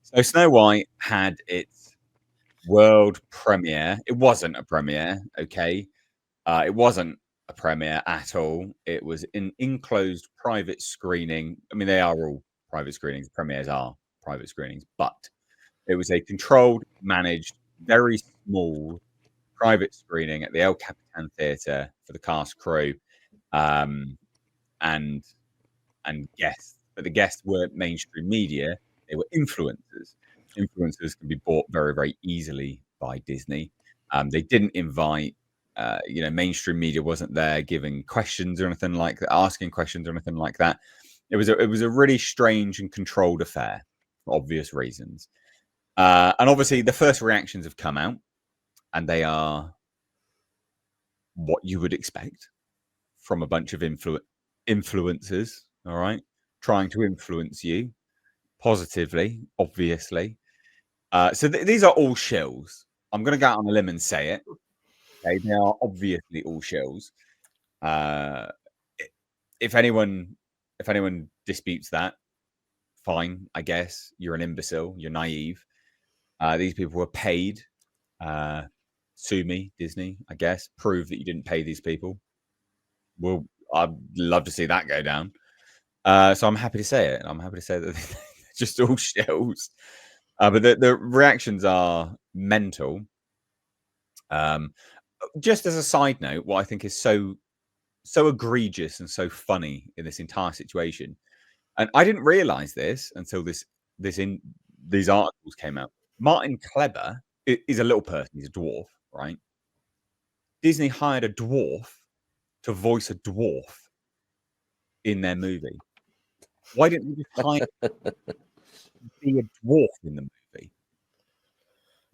So Snow White had its world premiere. It wasn't a premiere, okay? It wasn't a premiere at all. It was an enclosed private screening. I mean, they are all private screenings. Premieres are private screenings, but it was a controlled, managed, very small private screening at the El Capitan Theatre for the cast, crew, um, and guests. But the guests weren't mainstream media; they were influencers. Influencers can be bought very, very easily by Disney. They didn't invite, mainstream media wasn't there giving questions or anything like that, asking questions or anything like that. It was a really strange and controlled affair for obvious reasons. And obviously, the first reactions have come out, and they are what you would expect from a bunch of influencers. All right, trying to influence you positively, obviously. So these are all shills. I'm going to go out on a limb and say it. Okay, they are obviously all shills. Uh, if anyone disputes that, fine. I guess you're an imbecile. You're naive. These people were paid. Sue me, Disney. I guess prove that you didn't pay these people. Well, I'd love to see that go down. So I'm happy to say it. I'm happy to say that they're just all shills. But the reactions are mental. Just as a side note, what I think is so egregious and so funny in this entire situation, and I didn't realize this until these articles came out. Martin Kleber is a little person. He's a dwarf, right? Disney hired a dwarf to voice a dwarf in their movie. Why didn't they just hire be a dwarf in the movie?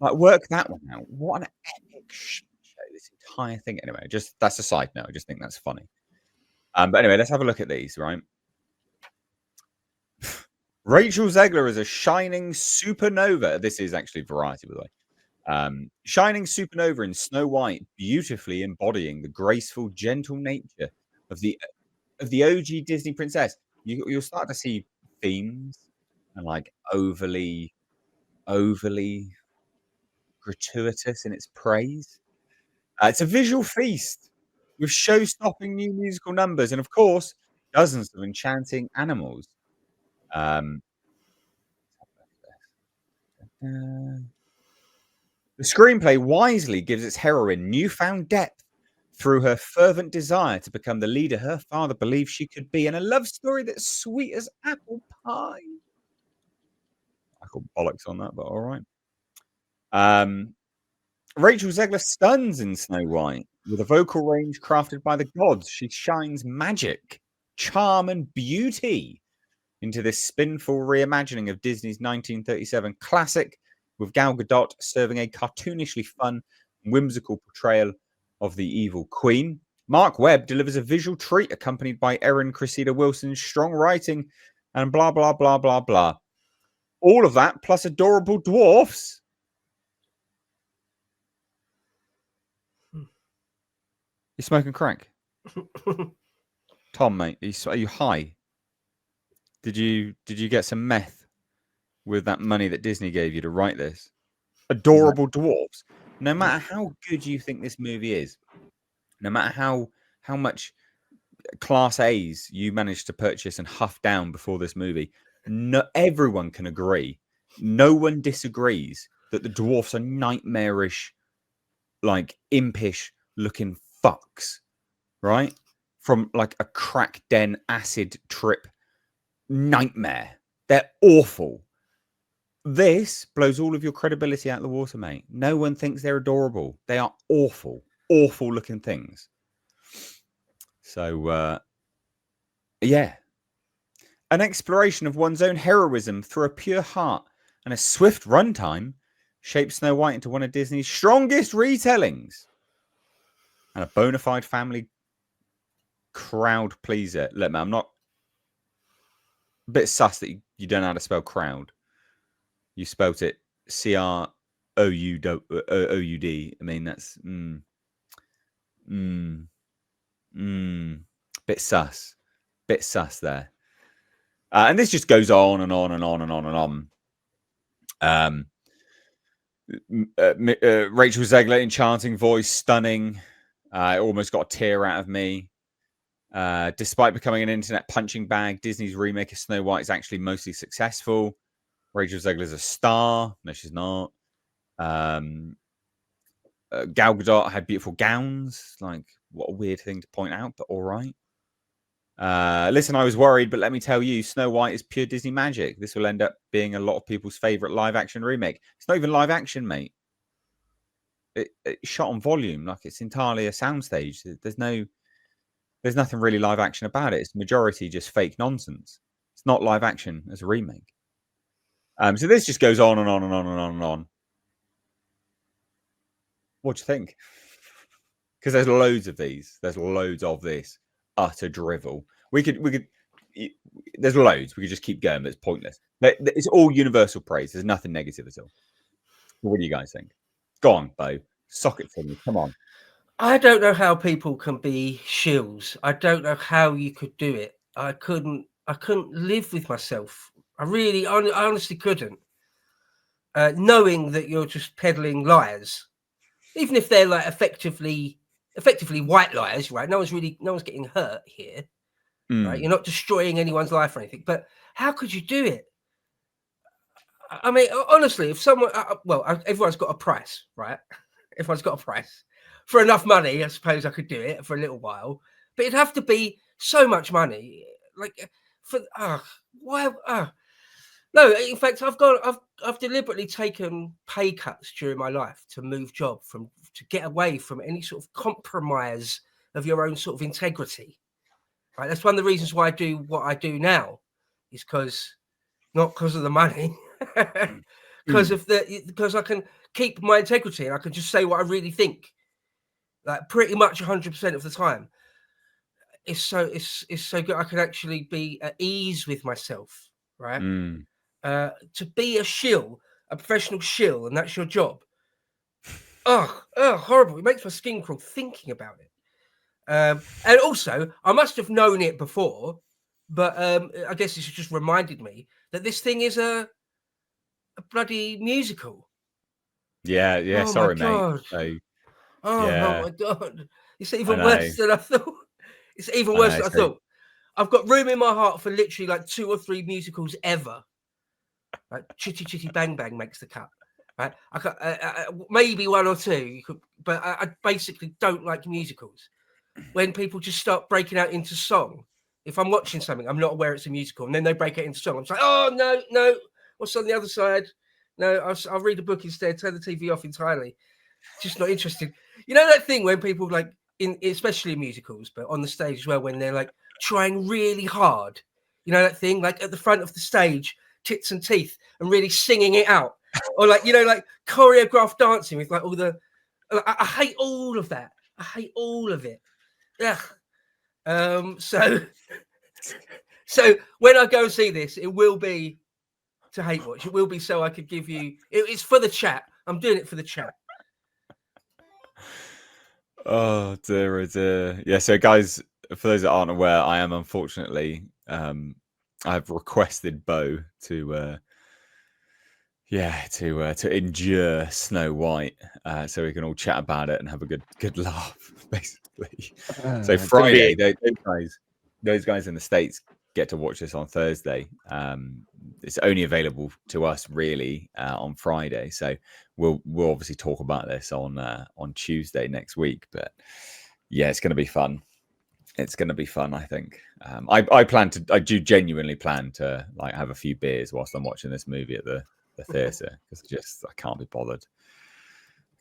Like, work that one out. What an epic shit show this entire thing. Anyway, just that's a side note. I just think that's funny. But anyway, let's have a look at these, right? Rachel Zegler is a shining supernova. This is actually Variety, by the way. Shining supernova in Snow White, beautifully embodying the graceful, gentle nature of the OG Disney princess. You'll start to see themes and like overly gratuitous in its praise. It's a visual feast with show-stopping new musical numbers and, of course, dozens of enchanting animals. The screenplay wisely gives its heroine newfound depth through her fervent desire to become the leader her father believed she could be, and a love story that's sweet as apple pie. I call bollocks on that, but all right. Rachel Zegler stuns in Snow White with a vocal range crafted by the gods. She shines magic, charm, and beauty into this spinful reimagining of Disney's 1937 classic, with Gal Gadot serving a cartoonishly fun, whimsical portrayal of the evil queen. Mark Webb delivers a visual treat accompanied by Erin Cressida Wilson's strong writing and blah, blah, blah, blah, blah. All of that plus adorable dwarfs. You're smoking crack? Tom, mate, are you high? Did you get some meth with that money that Disney gave you to write this? Adorable dwarfs. No matter how good you think this movie is, no matter how much class A's you managed to purchase and huff down before this movie, everyone can agree. No one disagrees that the dwarfs are nightmarish, like impish looking fucks, right? From like a crack den acid trip nightmare. They're awful. This blows all of your credibility out of the water, mate. No one thinks they're adorable. They are awful looking things. So, yeah. An exploration of one's own heroism through a pure heart and a swift runtime shapes Snow White into one of Disney's strongest retellings. And a bona fide family crowd pleaser. Look, man, I'm not a bit sus that you don't know how to spell crowd. You spelt it CROUD. I mean, that's bit sus there. And this just goes on and on and on and on and on. Rachel Zegler, enchanting voice, stunning. It almost got a tear out of me. Despite becoming an internet punching bag, Disney's remake of Snow White is actually mostly successful. Rachel Zegler's a star. No, she's not. Gal Gadot had beautiful gowns. Like, what a weird thing to point out, but all right. Listen, I was worried, but let me tell you, Snow White is pure Disney magic. This will end up being a lot of people's favorite live action remake. It's not even live action, mate. It's shot on volume, like it's entirely a soundstage. There's nothing really live action about it. It's majority just fake nonsense. It's not live action as a remake. So this just goes on and on and on and on and on. What do you think? Because there's loads of these. There's loads of this utter drivel. We could. There's loads. We could just keep going, but it's pointless. It's all universal praise. There's nothing negative at all. What do you guys think? Go on, Bo. Sock it for me. Come on. I don't know how people can be shills. I don't know how you could do it. I couldn't live with myself. I honestly couldn't. Knowing that you're just peddling lies, even if they're like effectively white lies, right? No one's getting hurt here, right? You're not destroying anyone's life or anything. But how could you do it? I mean, honestly, if someone, everyone's got a price, right? Everyone's got a price. For enough money, I suppose I could do it for a little while, but it'd have to be so much money. Like, why? No, in fact, I've deliberately taken pay cuts during my life to move job to get away from any sort of compromise of your own sort of integrity. Right, that's one of the reasons why I do what I do now, is not because of the money, because I can keep my integrity and I can just say what I really think. Like pretty much 100% of the time, it's so good. I can actually be at ease with myself, right? To be a shill, a professional shill, and that's your job. Horrible! It makes my skin crawl thinking about it. And also, I must have known it before, but I guess it's just reminded me that this thing is a bloody musical. Yeah. Oh, sorry, my God. mate. Oh my God. It's even worse than I thought. It's even worse than I thought. I've got room in my heart for literally like 2 or 3 musicals ever. Like Chitty Chitty Bang Bang makes the cut. Right? Maybe 1 or 2, but I basically don't like musicals. When people just start breaking out into song. If I'm watching something, I'm not aware it's a musical, and then they break it into song. I'm like, oh no, what's on the other side? No, I'll read a book instead. Turn the TV off entirely. Just not interested. You know that thing when people like especially in musicals, but on the stage as well, when they're like trying really hard. You know that thing like at the front of the stage, tits and teeth, and really singing it out, or like like choreographed dancing with like all the. I hate all of that. I hate all of it. Yeah. So when I go see this, it will be to hate watch. It will be so I could give you. It's for the chat. I'm doing it for the chat. Oh dear, dear. Yeah. So, guys, for those that aren't aware, I am unfortunately I've requested Bo to endure Snow White, so we can all chat about it and have a good laugh, basically. So Friday, those guys in the States get to watch this on Thursday. It's only available to us really on Friday, so we'll obviously talk about this on Tuesday next week. But yeah, it's going to be fun. It's going to be fun, I think. I do genuinely plan to like have a few beers whilst I'm watching this movie at the theatre, because I can't be bothered.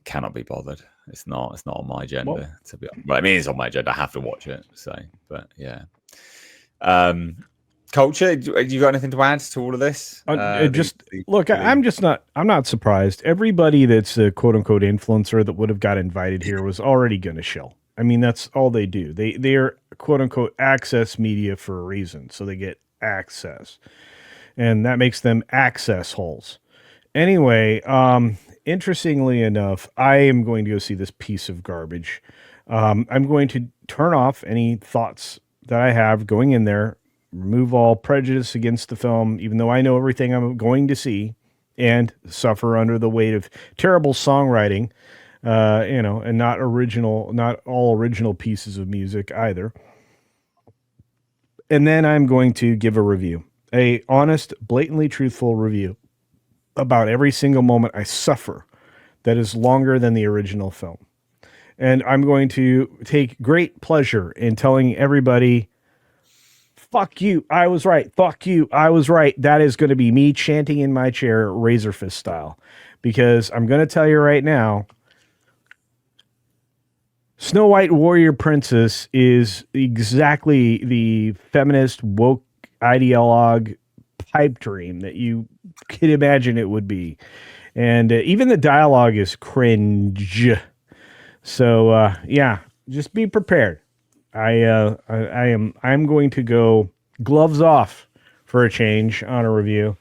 Cannot be bothered. It's not on my agenda to be. Well, I mean, it's on my agenda. I have to watch it. So, but yeah. Culture. Do you got anything to add to all of this? I'm not surprised. Everybody that's a quote unquote influencer that would have got invited here was already going to shill. I mean, that's all they do. They are quote unquote access media for a reason, so they get access, and that makes them access holes. Anyway, interestingly enough, I am going to go see this piece of garbage. I'm going to turn off any thoughts that I have going in there, remove all prejudice against the film, even though I know everything I'm going to see, and suffer under the weight of terrible songwriting, and not all original pieces of music either. And then I'm going to give a review, a honest, blatantly truthful review about every single moment I suffer that is longer than the original film. And I'm going to take great pleasure in telling everybody, fuck you, I was right. Fuck you, I was right. That is going to be me chanting in my chair, Razor Fist style. Because I'm going to tell you right now, Snow White Warrior Princess is exactly the feminist woke ideologue pipe dream that you could imagine it would be. And even the dialogue is cringe. So yeah, just be prepared. I'm going to go gloves off for a change on a review,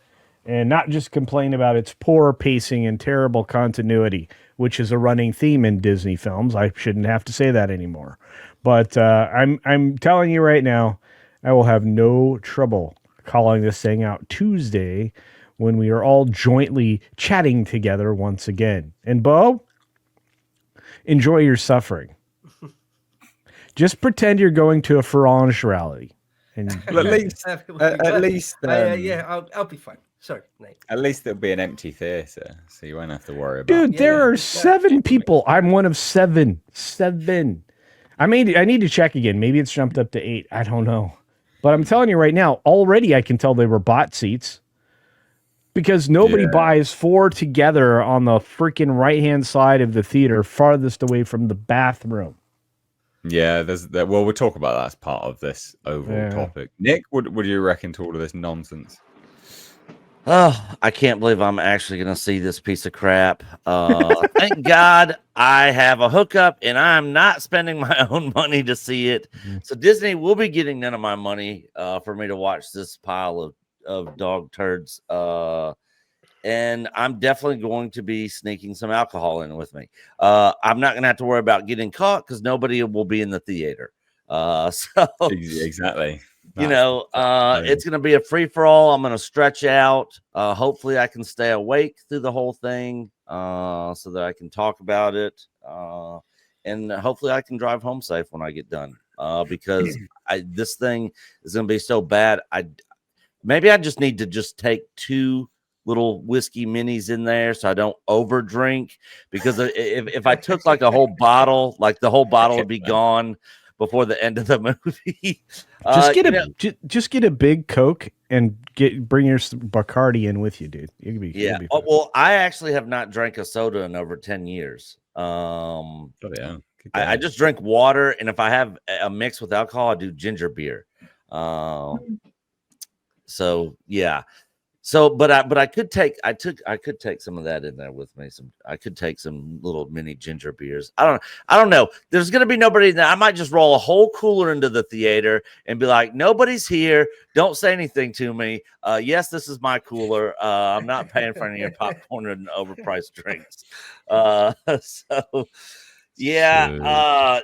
and not just complain about its poor pacing and terrible continuity, which is a running theme in Disney films. I shouldn't have to say that anymore, but I'm telling you right now, I will have no trouble calling this thing out Tuesday when we are all jointly chatting together once again. And Bo, enjoy your suffering. Just pretend you're going to a Farange rally. And Well, at least, yeah, I'll be fine. Sorry, Nate. At least there'll be an empty theater, so you won't have to worry about. Dude, there are 7 people. I'm one of 7. 7. I need to check again. Maybe it's jumped up to 8. I don't know. But I'm telling you right now, already I can tell they were bought seats, because nobody buys 4 together on the freaking right-hand side of the theater, farthest away from the bathroom. Yeah, well, we'll talk about that as part of this overall topic. Nick, what do you reckon to all of this nonsense? Oh, I can't believe I'm actually going to see this piece of crap. Thank God I have a hookup and I'm not spending my own money to see it. So Disney will be getting none of my money for me to watch this pile of dog turds. And I'm definitely going to be sneaking some alcohol in with me. I'm not going to have to worry about getting caught because nobody will be in the theater. So exactly. It's going to be a free-for-all. I'm going to stretch out. Hopefully I can stay awake through the whole thing so that I can talk about it. And hopefully I can drive home safe when I get done because this thing is going to be so bad. Maybe I just need to just take 2 little whiskey minis in there so I don't over drink, because if I took like a whole bottle, like the whole bottle would be gone before the end of the movie. Just get a big Coke and bring your Bacardi in with you, dude. You'll be well, I actually have not drank a soda in over 10 years. I just drink water, and if I have a mix with alcohol, I do ginger beer. So yeah. So, but I could take some of that in there with me. I could take some little mini ginger beers. I don't know. There's gonna be nobody there. I might just roll a whole cooler into the theater and be like, nobody's here. Don't say anything to me. Yes, this is my cooler. I'm not paying for any of your popcorn and overpriced drinks. So yeah.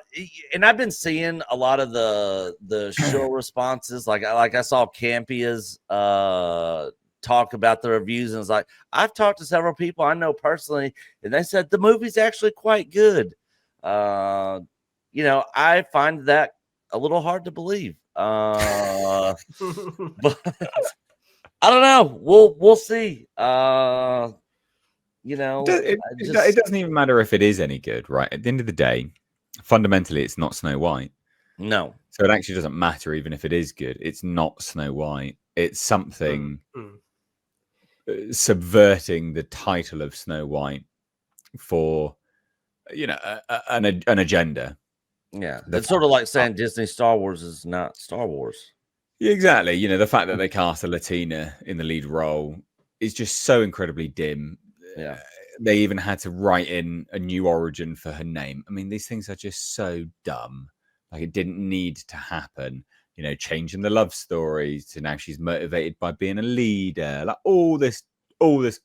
And I've been seeing a lot of the show responses. Like I saw Campia's talk about the reviews, and it's like, I've talked to several people I know personally, and they said the movie's actually quite good. I find that a little hard to believe. But I don't know. We'll see. It doesn't even matter if it is any good, right? At the end of the day, fundamentally, it's not Snow White. No. So it actually doesn't matter even if it is good. It's not Snow White. It's something subverting the title of Snow White for, an agenda. Yeah, it's sort of like saying Disney Star Wars is not Star Wars. Yeah, exactly. The fact that they cast a Latina in the lead role is just so incredibly dim. Yeah. They even had to write in a new origin for her name. I mean, these things are just so dumb. Like, it didn't need to happen. Changing the love story to now she's motivated by being a leader. Like all this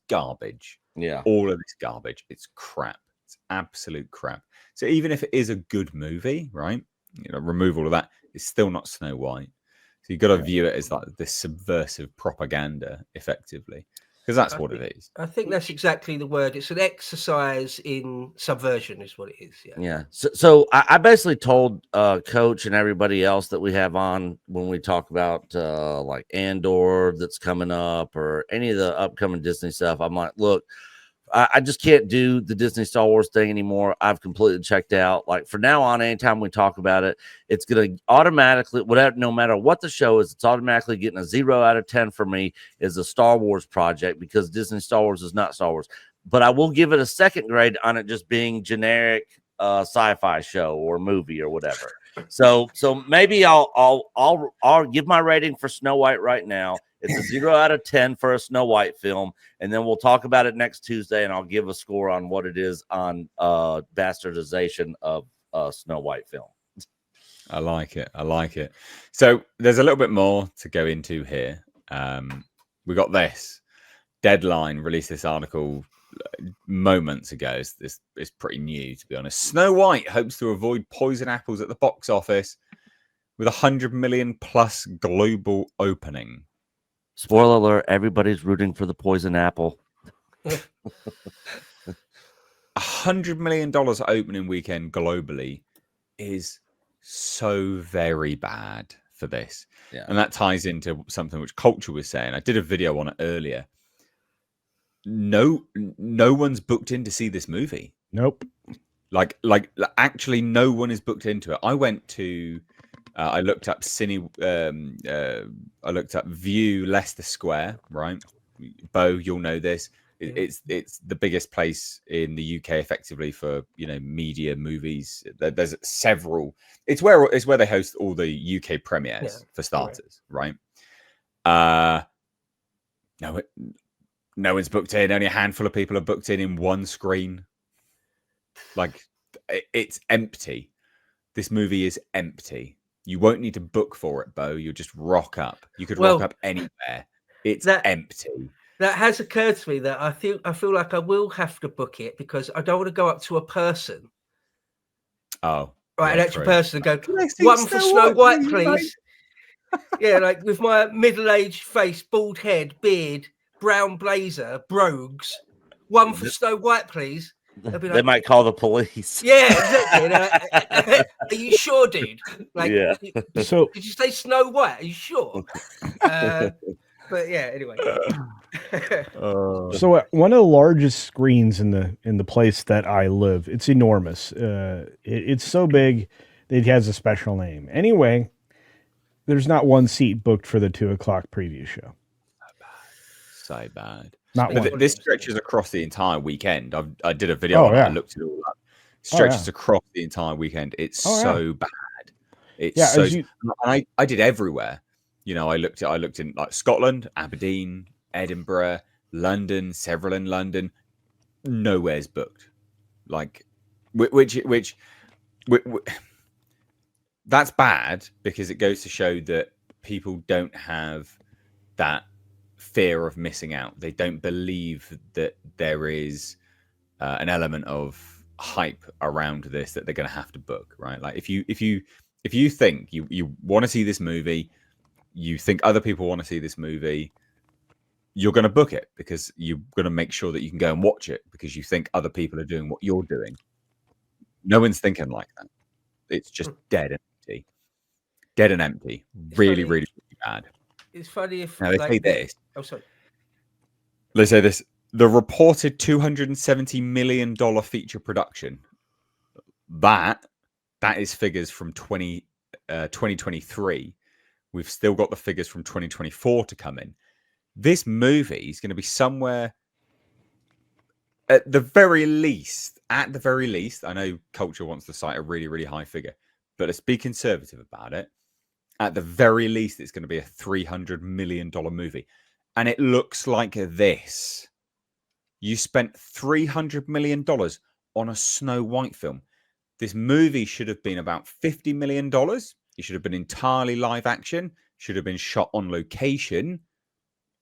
garbage. Yeah. All of this garbage. It's crap. It's absolute crap. So even if it is a good movie, right? Remove all of that. It's still not Snow White. So you've got to view it as like this subversive propaganda, effectively. because that's what it is. I think that's exactly the word. It's an exercise in subversion, is what it is. Yeah. Yeah. So I basically told Coach and everybody else that we have on when we talk about like Andor that's coming up or any of the upcoming Disney stuff. I'm like, look, I just can't do the Disney Star Wars thing anymore. I've completely checked out. Like for now on, anytime we talk about it, it's going to automatically, whatever, no matter what the show is, it's automatically getting a 0 out of 10 for me is a Star Wars project because Disney Star Wars is not Star Wars. But I will give it a second grade on it just being generic sci-fi show or movie or whatever. So maybe I'll give my rating for Snow White right now. It's a 0 out of 10 for a Snow White film, and then we'll talk about it next Tuesday, and I'll give a score on what it is on bastardization of Snow White film. I like it. I like it. So there's a little bit more to go into here. We got this. Deadline released this article moments ago. It's pretty new, to be honest. Snow White hopes to avoid poison apples at the box office with 100 million plus global opening. Spoiler alert, everybody's rooting for the poison apple. $100 million opening weekend globally is so very bad for this. Yeah. And that ties into something which Culture was saying. I did a video on it earlier. No one's booked in to see this movie. Nope. Like actually no one is booked into it. I went to I looked up I looked up View Leicester Square, right? Bo, you'll know this. It's the biggest place in the UK effectively for, media movies. There's several. It's where they host all the UK premieres for starters, right? No one's booked in. Only a handful of people are booked in one screen. Like, it's empty. This movie is empty. You won't need to book for it, Bo. You'll just rock up. You could rock up anywhere. It's empty. That has occurred to me that I feel like I will have to book it because I don't want to go up to a person. Oh, right, an actual person and go, see one for Snow White, please. Like... Yeah, like with my middle-aged face, bald head, beard, brown blazer, brogues. One for Snow White, please. They might call the police. Yeah, exactly. Are you sure, dude? Like, yeah. So did you say Snow White? Are you sure? But yeah, anyway. So one of the largest screens in the place that I live, it's enormous. It's so big that it has a special name. Anyway, there's not one seat booked for the 2:00 preview show. So bad. Not one. This stretches across the entire weekend. I did a video on it. I looked it all up. Stretches across the entire weekend. It's so bad. It's so. I did everywhere. I looked in like Scotland, Aberdeen, Edinburgh, London, several in London. Nowhere's booked. Like, which that's bad because it goes to show that people don't have that fear of missing out. They don't believe that there is an element of hype around this that they're going to have to book, right? Like if you think you want to see this movie, you think other people want to see this movie, you're going to book it because you're going to make sure that you can go and watch it because you think other people are doing what you're doing. No one's thinking like that. It's just dead and empty. Dead and empty. Really, really, really bad. It's funny if now they say this. Oh, sorry. They say this. The reported $270 million feature production. That is figures from 2023. We've still got the figures from 2024 to come in. This movie is going to be somewhere at the very least, I know Culture wants to cite a really, really high figure, but let's be conservative about it. At the very least, it's going to be a $300 million movie. And it looks like this. You spent $300 million on a Snow White film. This movie should have been about $50 million. It should have been entirely live action, should have been shot on location,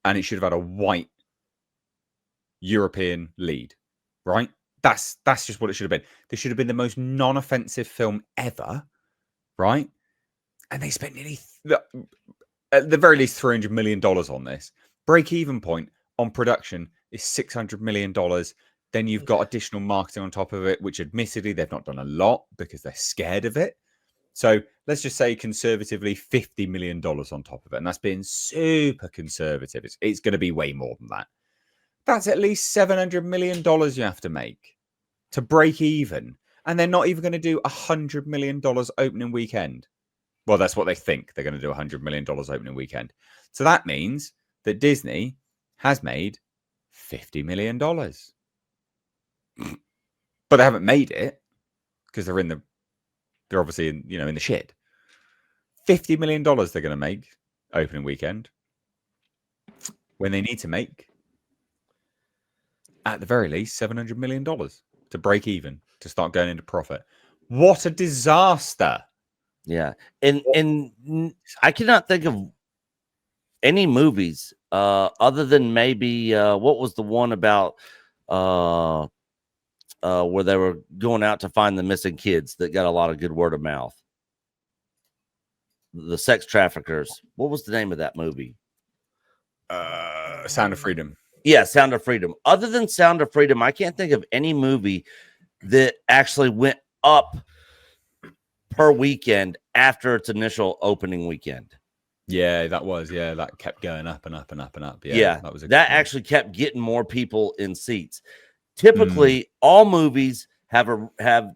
and it should have had a white European lead, right? That's just what it should have been. This should have been the most non-offensive film ever, right? And they spent nearly, at the very least, $300 million on this. Break-even point, on production is $600 million. Then you've got additional marketing on top of it, which admittedly they've not done a lot because they're scared of it. So let's just say conservatively $50 million on top of it. And that's being super conservative. It's going to be way more than that. That's at least $700 million you have to make to break even. And they're not even going to do $100 million opening weekend. Well, that's what they think. They're going to do $100 million opening weekend. So that means that Disney has made $50 million. But they haven't made it because they're obviously in the shit. $50 million they're going to make opening weekend when they need to make, at the very least, $700 million to break even, to start going into profit. What a disaster. Yeah. And I cannot think of any movies other than maybe what was the one about where they were going out to find the missing kids that got a lot of good word of mouth. The sex traffickers. What was the name of that movie? Sound of Freedom. Yeah, Sound of Freedom. Other than Sound of Freedom, I can't think of any movie that actually went up per weekend after its initial opening weekend. Yeah, that kept going up and up and up and up. Yeah, that actually kept getting more people in seats. Typically, all movies have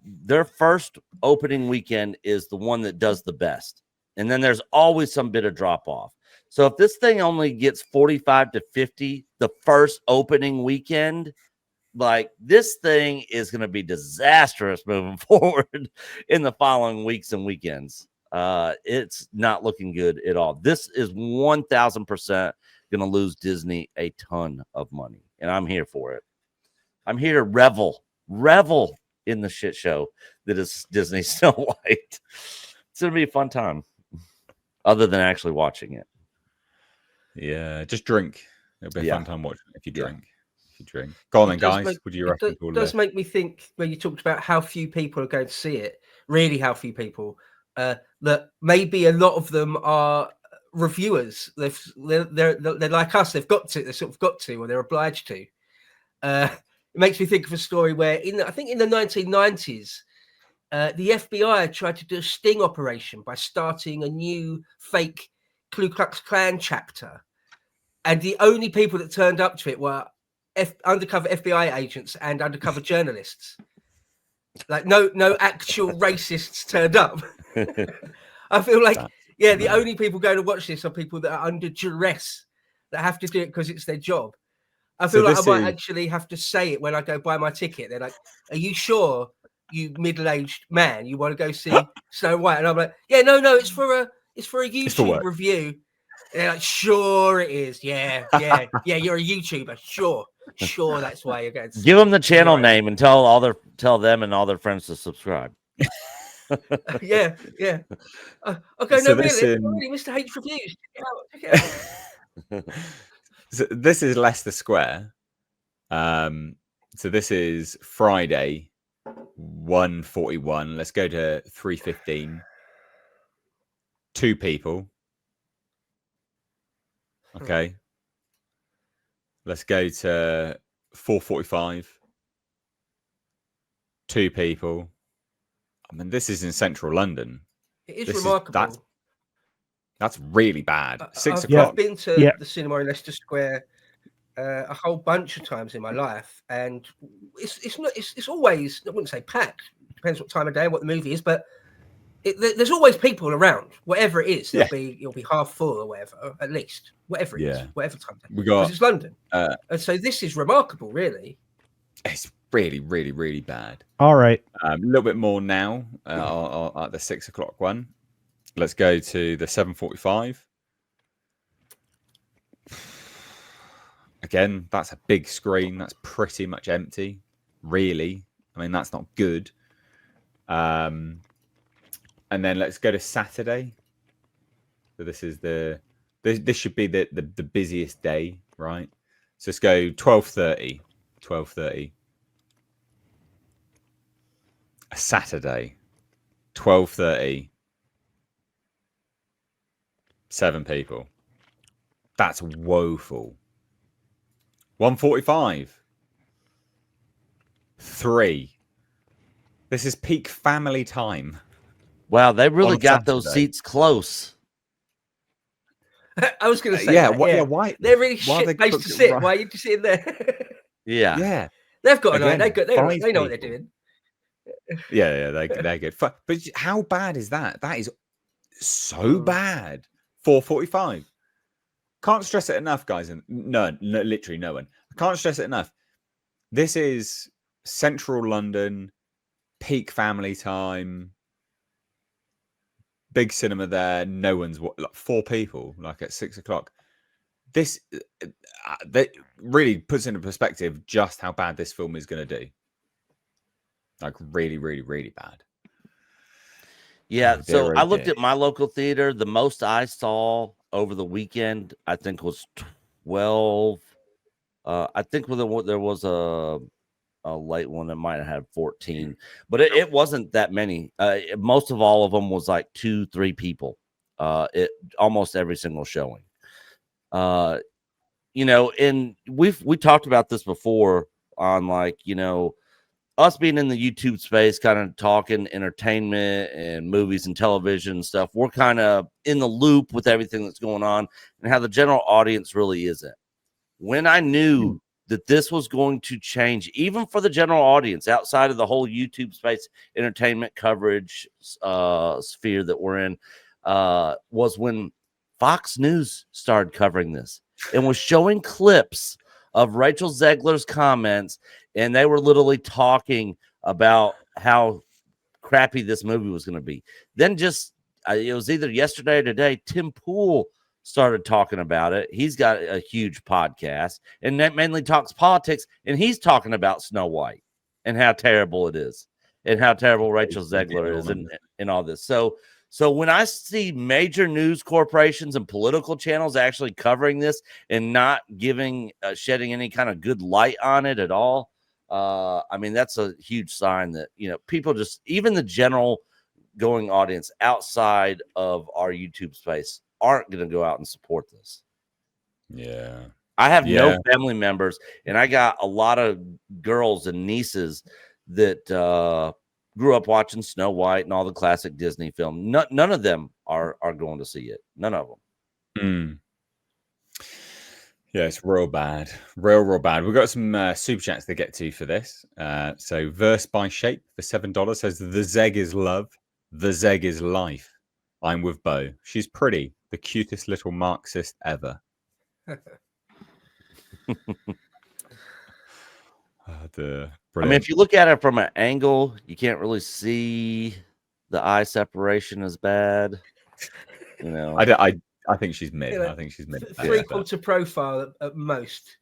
their first opening weekend is the one that does the best. And then there's always some bit of drop off. So if this thing only gets 45 to 50 the first opening weekend, like this thing is going to be disastrous moving forward in the following weeks and weekends. It's not looking good at all. This is 1,000% going to lose Disney a ton of money, and I'm here for it. I'm here to revel in the shit show that is Disney Snow White. It's going to be a fun time, other than actually watching it. Yeah, just drink. It'll be a fun time watching it if you drink. If you drink. Go on then, guys. What do you reckon? It does make me think when you talked about how few people are going to see it, really how few people, that maybe a lot of them are reviewers. They're like us. They've got to. They sort of got to, or they're obliged to. It makes me think of a story where, I think in the 1990s, the FBI tried to do a sting operation by starting a new fake Ku Klux Klan chapter, and the only people that turned up to it were undercover FBI agents and undercover journalists. Like no actual racists turned up. I feel like the only people going to watch this are people that are under duress, that have to do it because it's their job. I feel like I might actually have to say it when I go buy my ticket. They're like, "Are you sure, you middle-aged man, you want to go see Snow White?" And I'm like, "Yeah, no, it's for a YouTube review." They're like, "Sure it is. Yeah, you're a YouTuber. Sure, that's why you're going to give them the channel name and tell them and all their friends to subscribe." yeah. Okay, so really, Mr. H reviews. Check it out. So this is Leicester Square. So this is Friday, 1:41. Let's go to 3:15. 2 people. Okay. Let's go to 4:45. 2 people. I mean, this is in central London. It is remarkable. That's really bad. 6 o'clock. o'clock. I've been to the cinema in Leicester Square a whole bunch of times in my life, and it's always, I wouldn't say packed. Depends what time of day, what the movie is, but there's always people around. Whatever it is, it'll be half full or whatever, at least. Whatever it is, whatever time of day. Because it's London, and so this is remarkable. Really, it's really, really, really bad. All right, a little bit more now at the 6 o'clock one. Let's go to the 7:45. Again, that's a big screen. That's pretty much empty. Really, I mean, that's not good. And then let's go to Saturday. So this is this should be the busiest day, right? So let's go 12:30. 12:30. A Saturday, 12:30. 7 people. That's woeful. 145. 3. This is peak family time. Wow, they really On got those Saturday. seats close. I was going to say, Yeah, that, yeah. why? They're really why they shit place to cooked it sit. right- Why are you just sitting there? Yeah. Yeah, They've got an Again, idea. They five know what they're people. doing. yeah, they're good. But how bad is that? That is so bad. 4:45. Can't stress it enough, guys. And no, literally no one. I can't stress it enough. This is central London, peak family time, big cinema there. No one's like 4 people, like at 6 o'clock. This that really puts into perspective just how bad this film is going to do. Like really, really, really bad. Yeah. Oh, So dear, I oh looked dear. at my local theater. The most I saw over the weekend, I think, was 12. I think there was a late one that might have had 14, but it wasn't that many. Most of all of them was like 2-3 people. It almost every single showing. You know, and we talked about this before on, like, you know, us being in the YouTube space, kind of talking entertainment and movies and television and stuff. We're kind of in the loop with everything that's going on, and how the general audience really isn't. When I knew that this was going to change, even for the general audience outside of the whole YouTube space, entertainment coverage sphere that we're in, was when Fox News started covering this and was showing clips of Rachel Zegler's comments, and they were literally talking about how crappy this movie was going to be. Then just it was either yesterday or today, Tim Pool started talking about it. He's got a huge podcast, and that mainly talks politics, and he's talking about Snow White and how terrible it is, and how terrible Rachel Zegler is, and all this. So when I see major news corporations and political channels actually covering this and not giving shedding any kind of good light on it at all, I mean, that's a huge sign that, you know, people just, even the general going audience outside of our YouTube space, aren't going to go out and support this. Yeah. I have no family members, and I got a lot of girls and nieces that grew up watching Snow White and all the classic Disney film. None of them are going to see it. None of them. Yeah, it's real bad. Real bad. We've got some super chats to get to for this. So Verse by Shape for $7 says, the Zeg is love. The Zeg is life. I'm with Bo. She's pretty. The cutest little Marxist ever. I mean, if you look at it from an angle, you can't really see the eye separation as bad. You know, I think she's mid. I think she's mid. 3/4 profile at most.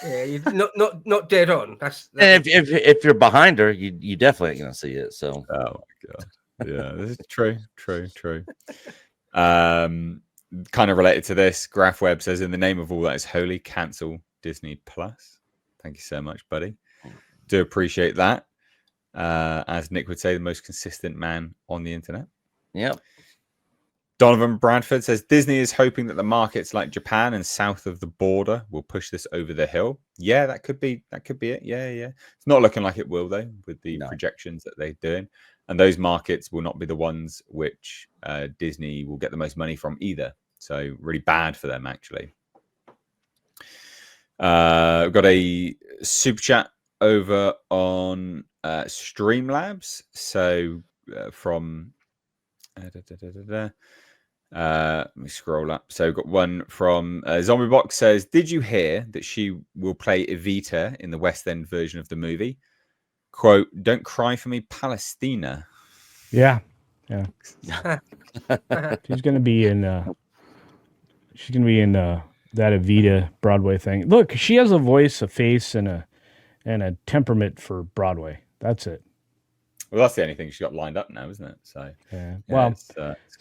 Yeah, you're not dead on. That's and if you're behind her, you definitely ain't gonna see it. So, oh my god, yeah, this is true. Kind of related to this, Graph Web says, in the name of all that is holy, cancel Disney Plus. Thank you so much, buddy. Do appreciate that. As Nick would say, the most consistent man on the internet. Yep. Donovan Bradford says, Disney is hoping that the markets like Japan and south of the border will push this over the hill. Yeah, that could be it. Yeah. It's not looking like it will, though, with the projections that they're doing. And those markets will not be the ones which Disney will get the most money from either. So really bad for them, actually. We've got a super chat over on Streamlabs. So from... let me scroll up. So got one from Zombiebox says, did you hear that she will play Evita in the West End version of the movie? Quote, don't cry for me, Palestina. Yeah. She's gonna be in that Evita Broadway thing. Look, she has a voice, a face, and a temperament for Broadway. That's it. Well, that's the only thing she's got lined up now, isn't it? So yeah. Well, it's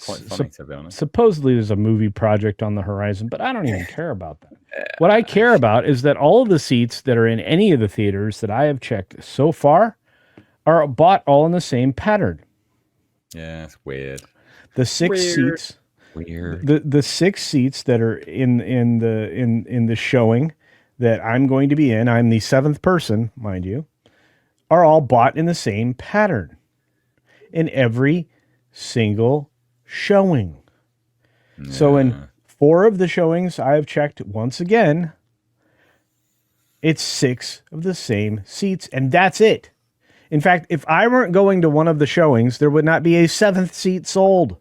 quite funny, to be honest. Supposedly there's a movie project on the horizon, but I don't even care about that. What I care about is that all of the seats that are in any of the theaters that I have checked so far are bought all in the same pattern. Yeah, it's weird. The 6 seats. Weird. The 6 seats that are in the showing that I'm going to be in, I'm the 7th person, mind you, are all bought in the same pattern in every single showing. So in 4 of the showings I have checked once again, it's 6 of the same seats, and that's it. In fact, if I weren't going to one of the showings, there would not be a 7th seat sold.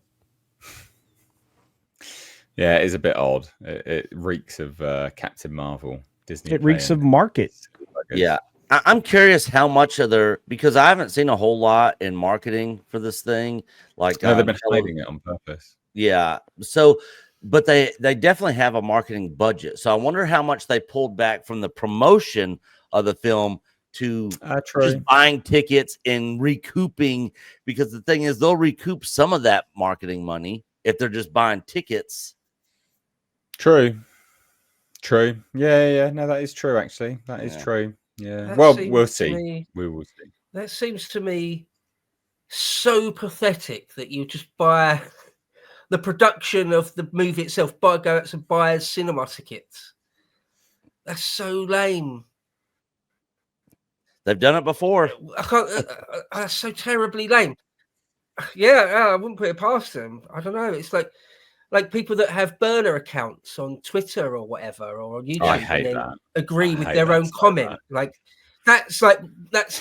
Yeah, it is a bit odd. It reeks of Captain Marvel, Disney. It reeks of playing market. Yeah. I'm curious how much of their, because I haven't seen a whole lot in marketing for this thing. Like, No, they've been hiding it on purpose. yeah. So, but they definitely have a marketing budget. So I wonder how much they pulled back from the promotion of the film to just buying tickets and recouping, because the thing is they'll recoup some of that marketing money if they're just buying tickets. True. Yeah. No, that is true. Actually, that is true. Yeah. That Well, seems we'll to see. me- We will see. That seems to me so pathetic that you just buy the production of the movie itself, go out and buy cinema tickets. That's so lame. They've done it before. I can't. That's so terribly lame. Yeah, I wouldn't put it past them. I don't know. It's like people that have burner accounts on Twitter or whatever, or on YouTube, I hate and then that. agree I with hate their that own so comment. much. Like that's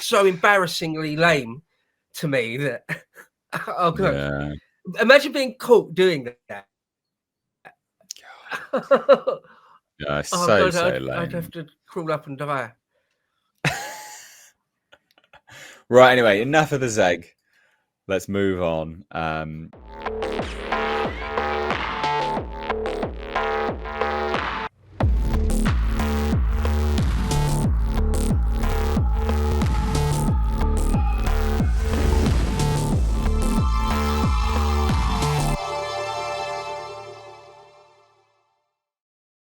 so embarrassingly lame to me that oh god. Yeah. Imagine being caught doing that. Yeah, Oh so god, lame. I'd have to crawl up and die. Right. Anyway, enough of the Zeg. Let's move on.